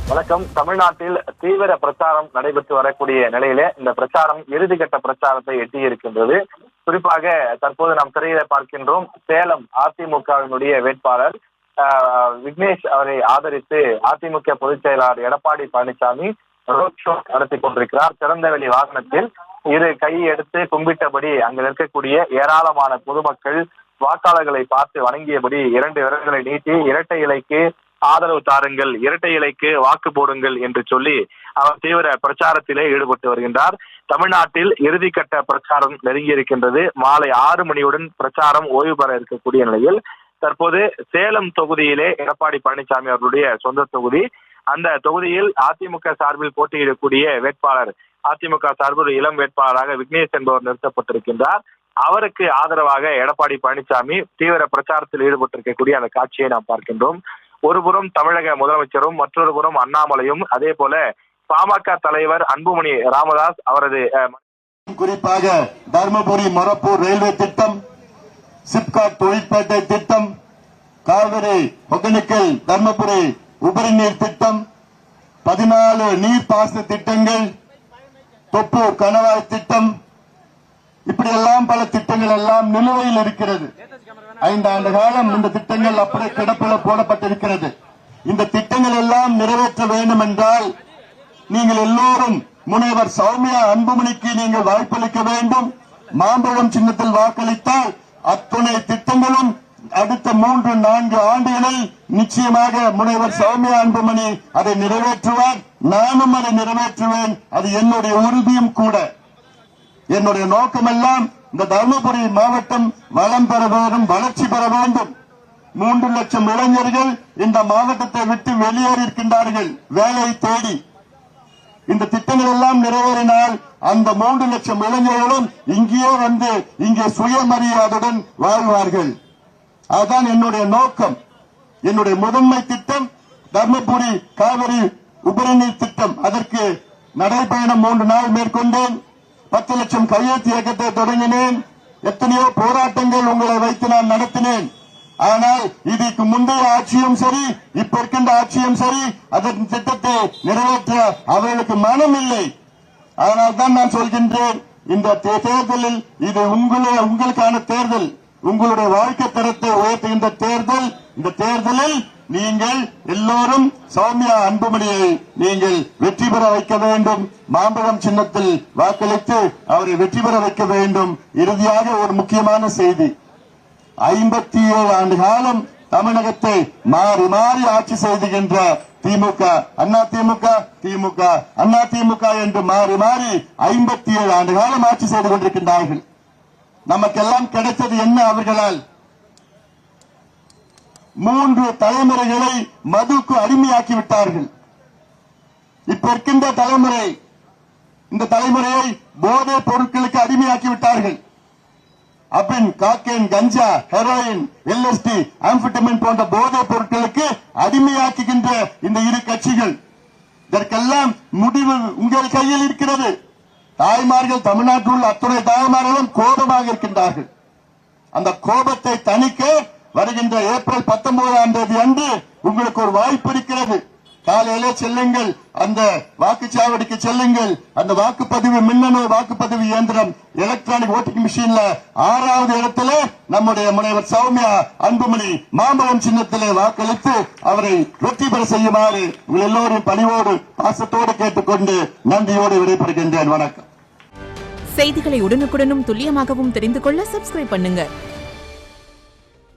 வணக்கம். தமிழ்நாட்டில் தீவிர பிரச்சாரம் நடைபெற்று வரக்கூடிய நிலையிலே இந்த பிரச்சாரம் இறுதிக்கட்ட பிரச்சாரத்தை எட்டியிருக்கின்றது. குறிப்பாக தற்போது நாம் திரையில பார்க்கின்றோம். சேலம் அதிமுகவினுடைய வேட்பாளர் விக்னேஷ் அவரை ஆதரித்து அதிமுக பொதுச் செயலாளர் எடப்பாடி பழனிசாமி ரோட் ஷோ நடத்தி கொண்டிருக்கிறார். திறந்தவெளி வாகனத்தில் இரு கையை எடுத்து கும்பிட்டபடி அங்கு இருக்கக்கூடிய ஏராளமான பொதுமக்கள் வாக்காளர்களை பார்த்து வணங்கியபடி இரண்டு விரல்களை நீட்டி இரட்டை இலைக்கு ஆதரவு தாருங்கள், இரட்டை இலைக்கு வாக்கு போடுங்கள் என்று சொல்லி அவர் தீவிர பிரச்சாரத்திலே ஈடுபட்டு வருகின்றார். தமிழ்நாட்டில் இறுதிக்கட்ட பிரச்சாரம் நெருங்கி இருக்கின்றது. மாலை 6 மணியுடன் பிரச்சாரம் ஓய்வு பெற இருக்கக்கூடிய நிலையில் தற்போது சேலம் தொகுதியிலே எடப்பாடி பழனிசாமி அவர்களுடைய சொந்த தொகுதி. அந்த தொகுதியில் அதிமுக சார்பில் போட்டியிடக்கூடிய வேட்பாளர், அதிமுக சார்பில் இளம் வேட்பாளராக விக்னேஷ் என்பவர் நிறுத்தப்பட்டிருக்கின்றார். அவருக்கு ஆதரவாக எடப்பாடி பழனிசாமி தீவிர பிரச்சாரத்தில் ஈடுபட்டிருக்கக்கூடிய அந்த காட்சியை நாம் பார்க்கின்றோம். ஒருபுறம் தமிழக முதலமைச்சரும் மற்றொரு புறம் அண்ணாமலையும், அதே போல பாமக தலைவர் அன்புமணி ராமதாஸ் அவரது குறிப்பாக தர்மபுரி மொரப்பூர் ரயில்வே திட்டம், சிப்காட் தொழிற்பேட்டை திட்டம், காவிரி ஒகேனக்கல் தர்மபுரி உபரி நீர் திட்டம், 14 நீர்ப்பாசன திட்டங்கள், தொப்பூர் கணவாய் திட்டம், இப்படியெல்லாம் பல திட்டங்கள் எல்லாம் நிலுவையில் இருக்கிறது. 5 ஆண்டு காலம் இந்த திட்டங்கள் அப்படியே கிடப்பில போடப்பட்டிருக்கிறது. இந்த திட்டங்கள் எல்லாம் நிறைவேற்ற வேண்டும் என்றால் நீங்கள் எல்லோரும் முனைவர் சௌமியா அன்புமணிக்கு நீங்கள் வாய்ப்பளிக்க வேண்டும். மாம்பழம் சின்னத்தில் வாக்களித்தால் அத்துணை திட்டங்களும் அடுத்த 3-4 ஆண்டுகளில் நிச்சயமாக முனைவர் சௌமியா அன்புமணி அதை நிறைவேற்றுவார். நானும் அதை நிறைவேற்றுவேன். அது என்னுடைய உறுதியும் கூட. என்னுடைய நோக்கமெல்லாம் இந்த தர்மபுரி மாவட்டம் வளம் பெற வேண்டும், வளர்ச்சி பெற வேண்டும். 3 லட்சம் இளைஞர்கள் இந்த மாவட்டத்தை விட்டு வெளியேறி இருக்கின்றார்கள் வேலை தேடி. இந்த திட்டங்கள் எல்லாம் நிறைவேறினால் அந்த 3 லட்சம் இளைஞர்களும் இங்கேயே வந்து இங்கே சுயமரியாதையுடன் வாழ்வார்கள். அதுதான் என்னுடைய நோக்கம். என்னுடைய முதன்மை திட்டம் தர்மபுரி காவிரி உபரிநீர் திட்டம். அதற்கு நடைபயணம் 3 நாள் மேற்கொண்டேன். 10 லட்சம் கையெழுத்து இயக்கத்தை தொடங்கினேன். எத்தனையோ போராட்டங்கள் உங்களை வைத்து நான் நடத்தினேன். ஆனால் இதுக்கு முந்தைய ஆட்சியும் சரி, இப்ப இருக்கின்ற ஆட்சியும் சரி, அதன் திட்டத்தை நிறைவேற்ற அவர்களுக்கு மனம் இல்லை. அதனால்தான் நான் சொல்கின்றேன், இந்த தேர்தலில் இது உங்களுக்கான தேர்தல், உங்களுடைய வாழ்க்கை தரத்தை உயர்த்துகின்ற தேர்தல். இந்த தேர்தலில் நீங்கள் எல்லோரும் சௌமியா அன்புமணியை நீங்கள் வெற்றி பெற வைக்க வேண்டும். மாம்பழம் சின்னத்தில் வாக்களித்து அவரை வெற்றி பெற வைக்க வேண்டும். இறுதியாக ஒரு முக்கியமான செய்தி. 57 ஆண்டு காலம் தமிழகத்தை மாறி மாறி ஆட்சி செய்துகின்ற திமுக, அண்ணா திமுக, திமுக, அண்ணா திமுக என்று மாறி மாறி 57 ஆண்டு காலம் ஆட்சி செய்து கொண்டிருக்கின்றார்கள். நமக்கெல்லாம் கிடைத்தது என்ன? அவர்களால் 3 தலைமுறைகளை மதுக்கு அடிமையாக்கி விட்டார்கள். இப்ப இருக்கின்ற தலைமுறை, இந்த தலைமுறையை போதைப் பொருட்களுக்கு அடிமையாக்கி விட்டார்கள். அபின், காக்கேன், கஞ்சா, ஹெரோயின், எல்எஸ்டி, ஆம்பெட்டமின் போன்ற போதைப் பொருட்களுக்கு அடிமையாக்குகின்ற இந்த இரு கட்சிகள். இதற்கெல்லாம் முடிவு உங்கள் கையில் இருக்கிறது. தாய்மார்கள், தமிழ்நாட்டில் உள்ள அத்துணை தாய்மார்களும் கோபமாக இருக்கின்றார்கள். அந்த கோபத்தை தணிக்க வருகின்ற ஏப்ரல் 19ஆம் தேதி அன்று உங்களுக்கு ஒரு வாய்ப்பு இருக்கிறது. காலையிலே செல்லுங்கள், அந்த வாக்குச்சாவடிக்கு செல்லுங்கள். அந்த வாக்குப்பதிவு மின்னணு வாக்குப்பதிவு இயந்திரம், எலக்ட்ரானிக் ஓட்டிங் மிஷின்ல 6வது இடத்திலே நம்முடைய முனைவர் சௌமியா அன்புமணி மாம்பழம் சின்னத்திலே வாக்களித்து அவரை வெற்றி பெற செய்யுமாறு உங்கள் எல்லோரும் பணிவோடு பாசத்தோடு கேட்டுக்கொண்டு நன்றியோடு விடைபெறுகின்றேன். வணக்கம். செய்திகளை உடனுக்குடனும் துல்லியமாகவும் தெரிந்து கொள்ள சப்ஸ்கிரைப் பண்ணுங்க.